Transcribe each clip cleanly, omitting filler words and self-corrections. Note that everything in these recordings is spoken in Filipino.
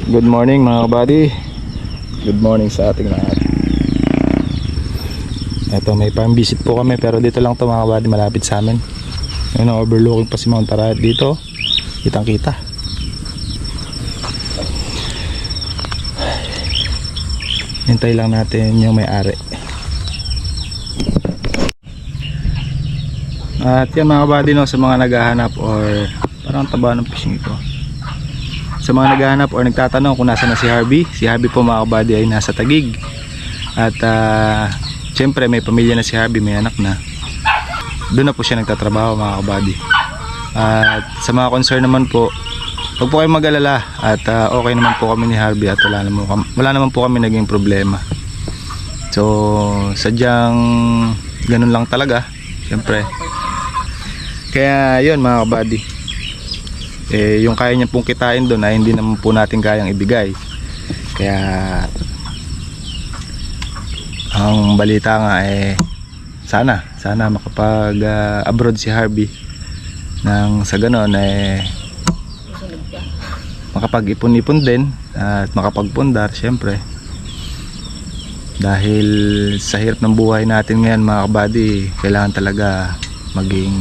Good morning mga kabady. Good morning sa ating lahat. Eto, may farm visit po kami, pero dito lang to mga kabady, malapit sa amin. Ayun, overlooking pa si Mount Arayat dito. Kitang kita. Hintay lang natin yung may-ari. At yan mga kabady, no, sa mga naghahanap or parang taba ng fishing ito. Sa mga naghahanap or nagtatanong kung nasa na si Harvey po mga kabady ay nasa Taguig. At syempre may pamilya na si Harvey, may anak na. Doon na po siya nagtatrabaho mga kabady. At sa mga concern naman po, huwag po kayong mag-alala. At okay naman po kami ni Harvey at wala naman po kami naging problema. So sadyang ganun lang talaga, syempre. Kaya yun mga kabady, yung kaya niya pong kitain doon ay hindi naman po natin kayang ibigay. Kaya ang balita nga sana makapag abroad si Harvey nang sa ganon makapag-ipon-ipon din at makapagpundar syempre. Dahil sa hirap ng buhay natin ngayon mga kabady, kailangan talaga maging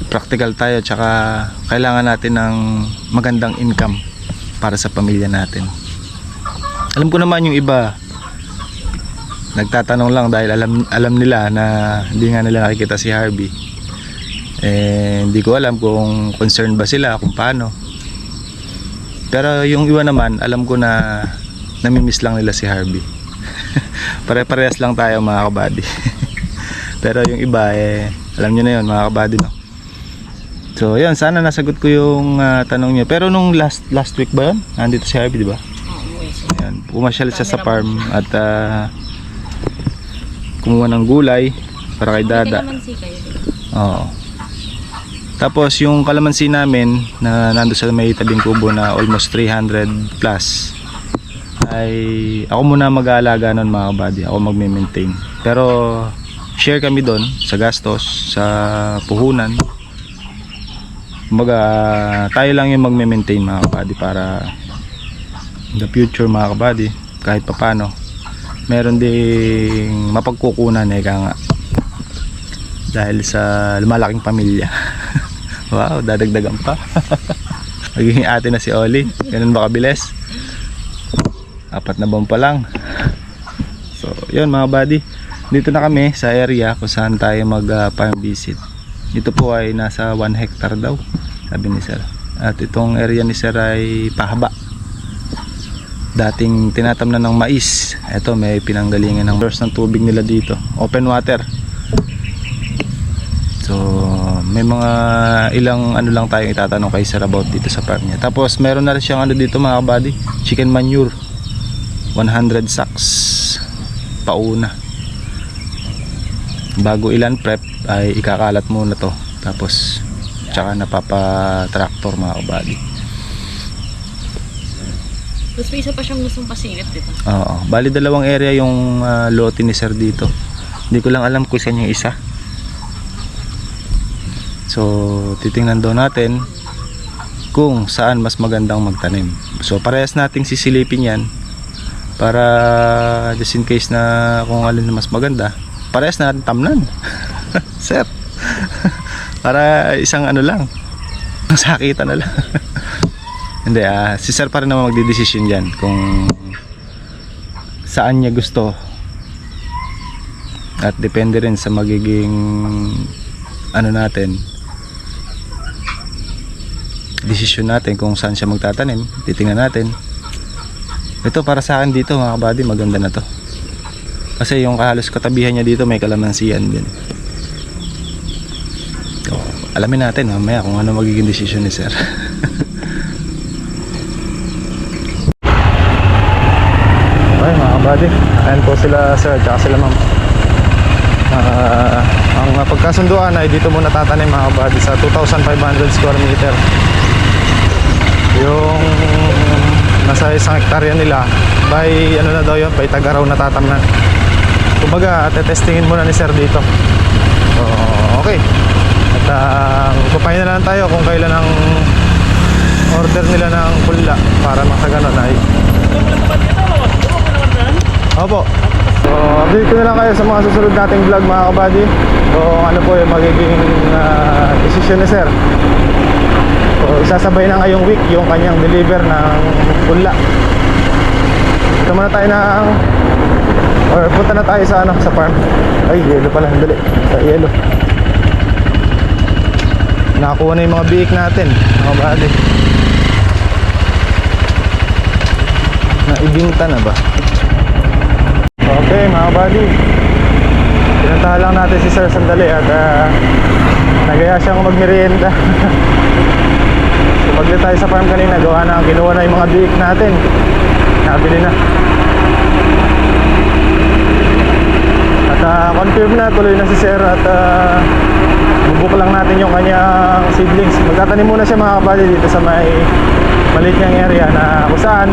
practical tayo, tsaka kailangan natin ng magandang income para sa pamilya natin. Alam ko naman yung iba nagtatanong lang dahil alam nila na hindi nga nila nakikita si Harvey. Hindi ko alam kung concerned ba sila kung paano. Pero yung iba naman, alam ko na namimiss lang nila si Harvey. Pare-parehas lang tayo mga kabady. Pero yung iba alam nyo na yun mga kabady, no? So yun, sana nasagot ko yung tanong niyo. Pero nung last week ba yun? Nandito si Harvey, di ba? Ayan, pumasyal siya sa farm at kumuha ng gulay para kay Dada. Oo. Tapos yung kalamansi namin na nando sa may tabing kubo na almost 300 plus, ay ako muna mag-aalaga nun mga kabady. Ako magme-maintain. Pero share kami doon sa gastos, sa puhunan. Kumbaga tayo lang yung magme-maintain mga kabady para in the future mga kabady, kahit papano meron ding mapagkukunan nga dahil sa lumalaking pamilya. Wow, dadagdagan pa. Magiging ate na si Oli. Ganun ba kabilis? 4 na buwan pa lang. So yun mga buddy, dito na kami sa area kung saan tayo mag farm visit. Ito po ay nasa 1 hectare daw, sabi ni sir. At itong area ni sir ay pahaba. Dating tinatamnan ng mais. Ito may pinanggalingan ng source ng tubig nila dito, open water. So may mga ilang ano lang tayong itatanong kay sir about dito sa farm niya. Tapos meron na rin siyang ano dito mga kabady, chicken manure, 100 sacks pauna. Bago ilan prep ay ikakalat muna to, tapos tsaka napapa-tractor mga kabady. Tapos may isa pa siyang gustong pasilip dito. Oo, bali 2 area yung lote ni sir dito. Hindi ko lang alam kung saan yung isa. So titingnan daw natin kung saan mas magandang magtanim. So parehas nating sisilipin yan para just in case na kung alin na mas maganda, parehas na natin tamnan. Sir. Para isang ano lang, sakitan na lang. Hindi, si sir pa rin naman magdidesisyon dyan kung saan niya gusto. At depende rin sa magiging ano natin, desisyon natin kung saan siya magtatanim. Titingnan natin. Ito para sa akin dito mga kabady, maganda na to. Kasi yung halos katabihan niya dito may kalamansian din. So, alamin natin mamaya kung ano magiging desisyon ni sir. Okay mga kabady, ayan po sila sir at sila ma'am. Ang pagkasunduan ay dito muna tatanim mga kabady sa 2,500 square meter. Yung nasa 1 hektarya nila by ano na daw yun, by Tagaraw na tatamnan. Kumbaga testingin muna ni sir dito. So, okay. At papahin na lang tayo kung kailan ang order order nila ng pula para sa ganun ay. Opo. So, update ko na lang kayo sa mga susunod nating vlog mga kabady. So, ano po yung magiging decision ni sir. So, isasabay na ngayong week yung kanyang deliver ng pula. Ito muna tayo ng or punta na tayo sa sa farm. Ay, yelo pala, dali. Sa yelo. Nakakuha na yung mga biik natin, mga kabady. Naibinta na ba? Okay mga buddy, pinuntahan lang natin si sir sandali at nagaya siyang magmerienda. So pagli tayo sa farm kanina, kinuha na yung mga biik natin, nabili na. At confirm na, tuloy na si sir at bubuk lang natin yung kanyang seedlings. Magtatanim muna siya mga kabady dito sa may maliit niyang area na kung saan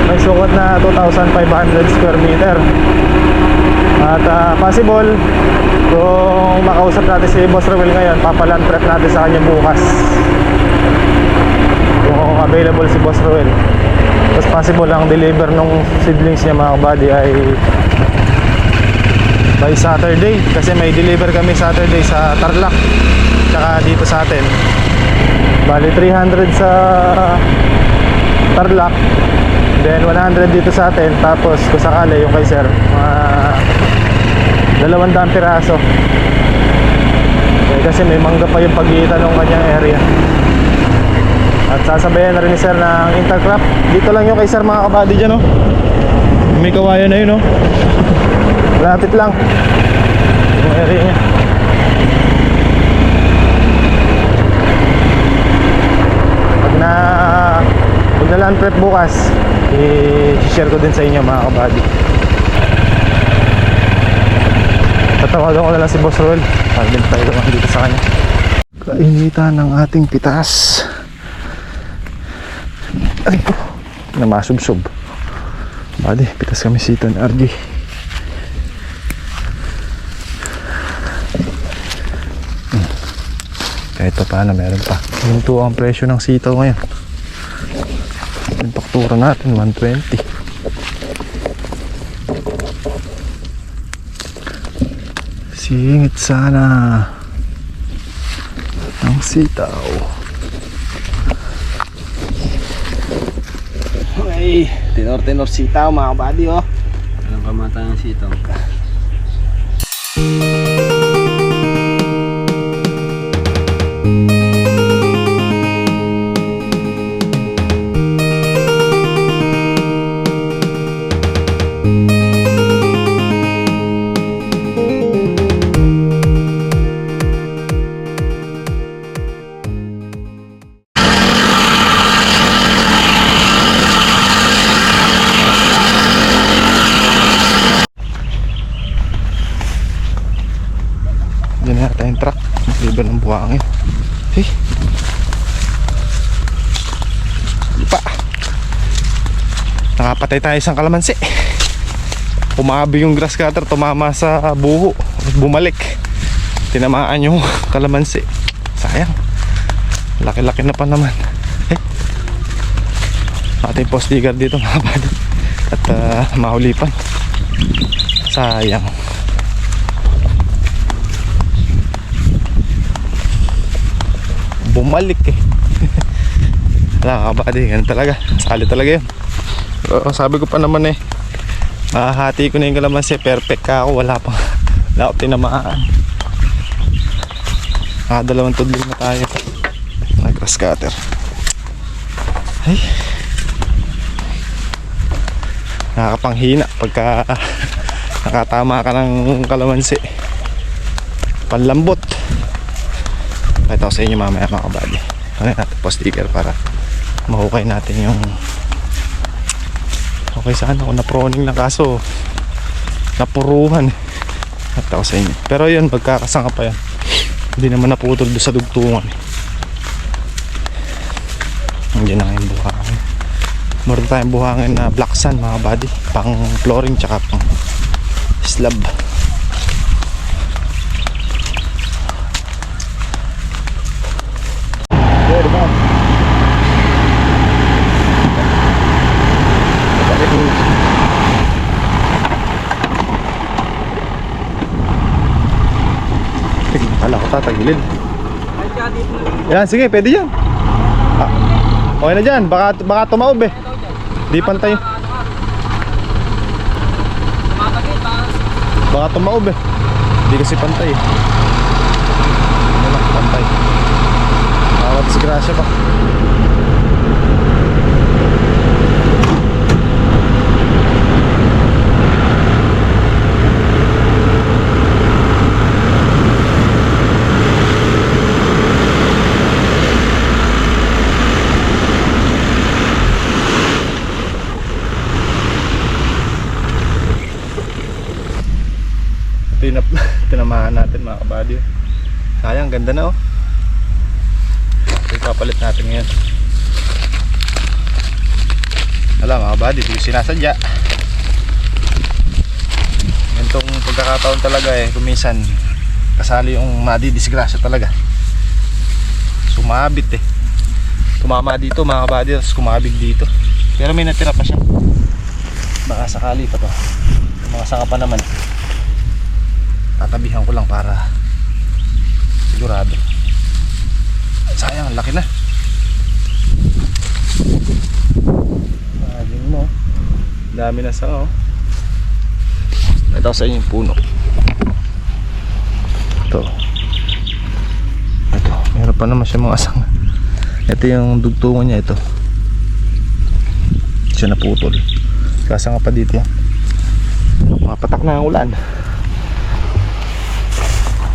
may sukat na 2,500 square meter. At possible kung makausap natin si Boss Ruel ngayon, papaland prep natin sa kanya bukas kung available si Boss Ruel. Tapos possible ang deliver nung seedlings niya mga kabady ay by Saturday, kasi may deliver kami Saturday sa Tarlac tsaka dito sa atin. Bali 300 sa Tarlac, then 100 dito sa atin. Tapos kung sakali yung kay sir, mga 200 piraso. Okay, kasi may mangga pa yung pagitan ng kanyang area. At sasabayan na rin ni sir ng intercrop. Dito lang yung kay sir mga kabady dyan, no? May kawayan na yun, no? Lapit lang yung area niya. Pag na land prep bukas, i-share ko din sa inyo mga kabady. Tatawagan ko na lang si Boss Roel para din tayo naman dito sa kanya. Kainitan ng ating pitas. Ay po, namasubsob. Badi, pitas kami sito ni RG. Kahit pa paano meron pa. Hinto ang presyo ng sitaw ngayon. Yung faktura natin 120. Singit sana ang sitaw. Okay, tenor sitaw mga kabady, oh. Walang kamata ng sitaw. Diyan na tayong truck. Liba ng buhangin. Hey. Lipa. Nakapatay tayo isang kalamansi. Umabi yung grass cutter, tumama sa buho. Bumalik. Tinamaan yung kalamansi. Sayang. Laki-laki na pa naman. Hey. Ating post digger dito mga kabady. At mahulipan. Sayang. Bumalik eh. Wala kabady, ganun talaga. Sali talaga yun. Pero sabi ko pa naman eh, mahahati ko na yung kalamansi. Perfect ka ako, wala pa. Wala ako tinamaan. Dalawang tudling na tayo. May grass cutter. Ay, nakakapanghina pagka nakatama ka ng kalamansi. Panlambot. Pakita ko sa inyo mamaya mga kabady. Ano natin po sticker para mahukay natin yung okay sana kung naproning na, kaso napuruhan. Pakita ko sa inyo. Pero yun, magkakasanga pa yan. Hindi naman naputol doon sa dugtungan. Hindi na ngayon buhangin. Meron tayong buhangin na black sand mga kabady. Pang flooring tsaka pang slab. tatagilid. Yan, sige, pwede yan. Ah, okay na dyan, baka tumaob eh. Di pantay. Baka tumaob eh. Di kasi pantay eh. Ano lang, pantay. Disgrasya pa. Tinamahan natin mga kabady. Sayang, ganda na oh. Ito ipapalit natin ngayon. Alam mga kabady, di sinasadya. Ganitong pagkakataon talaga eh, kuminsan kasali yung madidisgrasya talaga. Sumabit eh. Tumama dito mga kabady, tapos kumabig dito. Pero may natira pa siya. Baka sakali pa to. Yung mga sanga pa naman, tatabihan ko lang para sigurado. Sayang, laki na. Magin mo, dami na sa oh. Ito sa inyo yung puno. Ito, meron pa naman siya mga asang. Ito yung dugtungan niya. Ito siya naputol. Kasanga pa dito yan. Mapatak na ang ulan.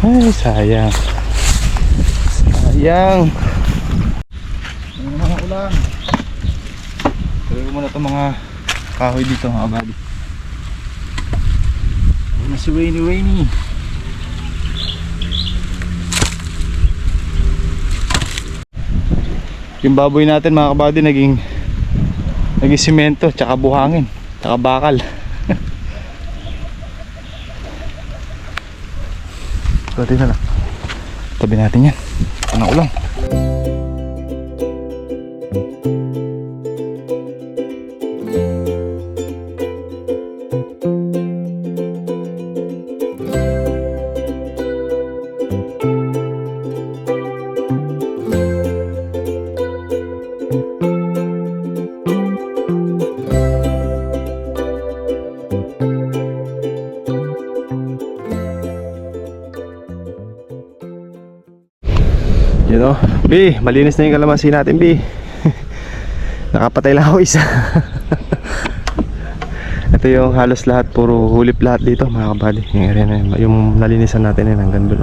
Ay, sayang. Sayang. Ano mga ulan. Tuloy ko muna itong mga kahoy dito mga kabady. Ano si Rainy. Yung baboy natin mga kabady naging simento, tsaka buhangin, tsaka bakal. Pwede na lang. Tabi natin yan. Panang ulang. You know, B, malinis na yung kalamansi natin, B. Nakapatay lang ako isa. Ito yung halos lahat, puro hulip lahat dito mga kabady. Yung area na yun, yung nalinisan natin yun hanggang dulo.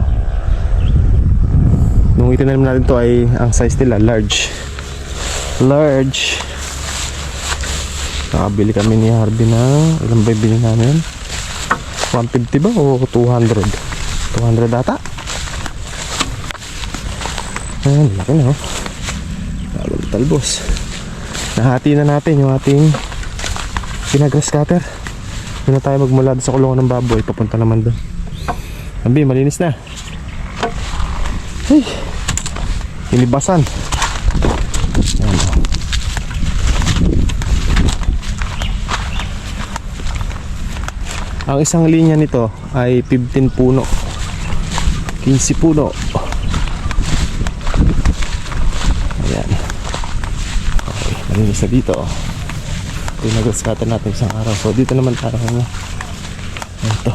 Nung itinanim natin to ay ang size nila large. Nakabili kami ni Harvey ng ilang ba yung bilhin namin? 150 ba o 200? 200 data. Ayan, laki na oh. Talbos. Nahati na natin yung ating pinagrass cutter. Doon na tayo magmula sa kulungan ng baboy. Papunta naman doon. Ambi, malinis na. Ay, inibasan. Ayan oh. Ang isang linya nito ay 15 puno. 15 puno. Malinis na dito. Pinag-scatter natin isang araw. So dito naman tayo ngayon. Ito.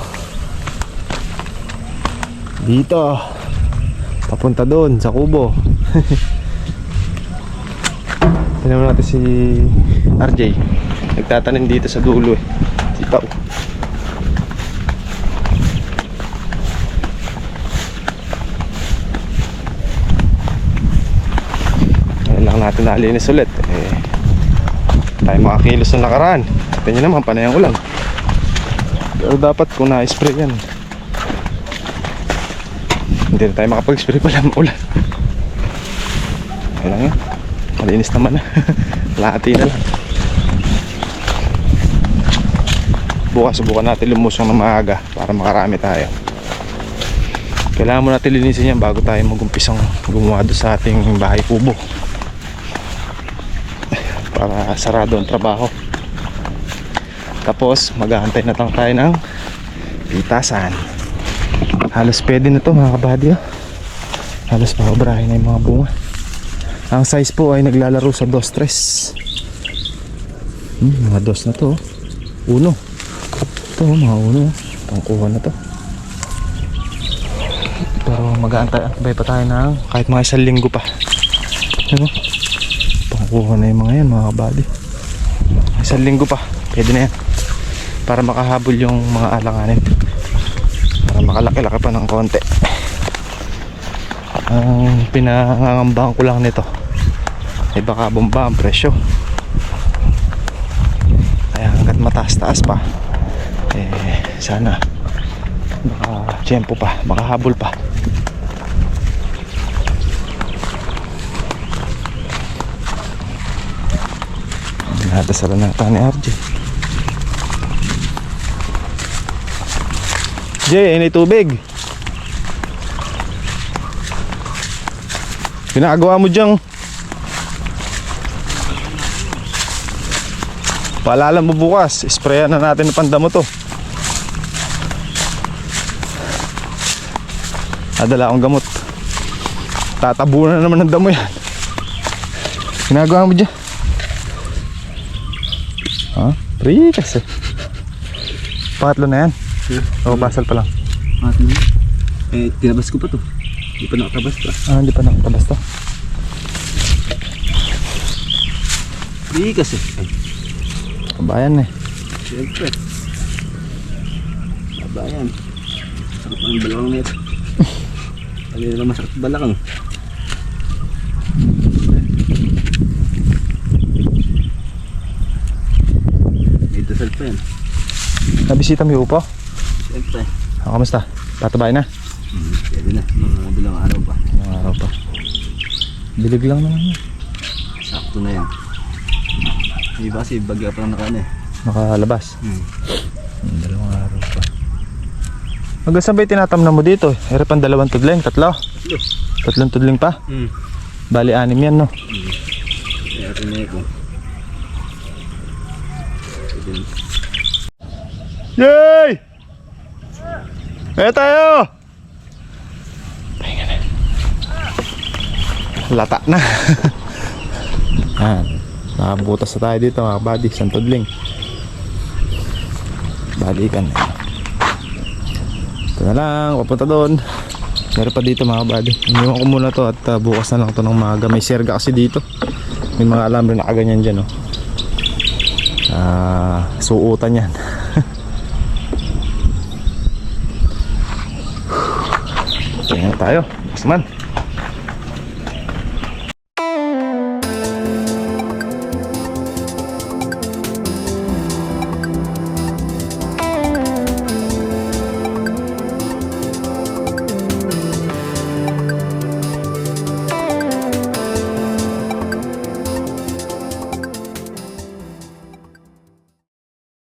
Dito. Papunta doon sa kubo. Tingnan natin si RJ. Nagtatanim dito sa dulo eh. Sitaw. Ngayon lang natin nalinis ulit tayo makakilos na nakaraan. Ito nyo naman, panay ang ulan. Pero dapat kung na-spray yan, hindi na tayo makapag-spray pala ng ulan. Ayun lang yun. Malinis naman na. Lahati na lang. Bukas subukan natin lumusong ng maaga para makarami tayo. Kailangan mo natin linisin yan bago tayo mag-umpisang gumawa doon sa ating bahay kubo. Para sarado ang trabaho. Tapos maghahantay na lang tayo ng pitasan. Halos pwede na to mga kabady oh. Halos paobrahin na yung mga bunga. Ang size po ay naglalaro sa 2-3. Mga 2 na to. Uno. Ito mga uno. Pangkuha na to. Pero mag-aantay pa tayo ng kahit mga 1 linggo pa. Ano? Pangkuha na yung mga yan mga kabady. 1 linggo pa. Pwede na yan. Para makahabol yung mga alanganin. Para makalaki-laki pa ng konti. Ang pinangangambahan ko lang nito ay baka bomba ang presyo. Kaya hanggat mataas-taas pa sana baka tiyempo pa, makahabol pa. Nadasalan na ito ni RJ. Jay, ini tubig. Ginagawa mo dyan. Paalala mo bukas, sprayan na natin ng pandamo to. Nadala akong gamot. Tatabunan na naman ng damo yan. Ginagawa mo dyan. Ha? Free kasi. Pangatlo na yan. O, basal pa lang. Tinabas ko pa to. Hindi pa nakatabas pa. Hindi pa nakatabas to. Hindi kasi. Ay, Kabayan eh. siyempre. Kabayan. Sarap ang balakang nito. Kali na masarap balakang. May dasal pa yan. Nabisita mo yung upo? Siyempre. Kamusta? Tatabayan na? Pwede na. Mga bilang araw pa. Ilang araw pa. Bilig lang naman yun. Sakto na yan. Hindi ba kasi bagya pa lang nakaan eh. Nakalabas. 2 araw pa. Hanggang saan ba yung tinatamnan mo dito? Ere pang 2 tudling? 3? 3 tudling pa? Bali 6 yan no? Kaya ito na ito. Yay! Kaya tayo! Pahinga na. Lata na. Yan. Nakabutas na tayo dito mga buddy. Santudling. Balikan na. Ito na lang. Papunta doon. Meron pa dito mga buddy. Iniwan ko muna to at bukas na lang to ng maga. May serga kasi dito. May mga alambre na kaganyan dyan. Suutan yan. Tingnan tayo. Mas man.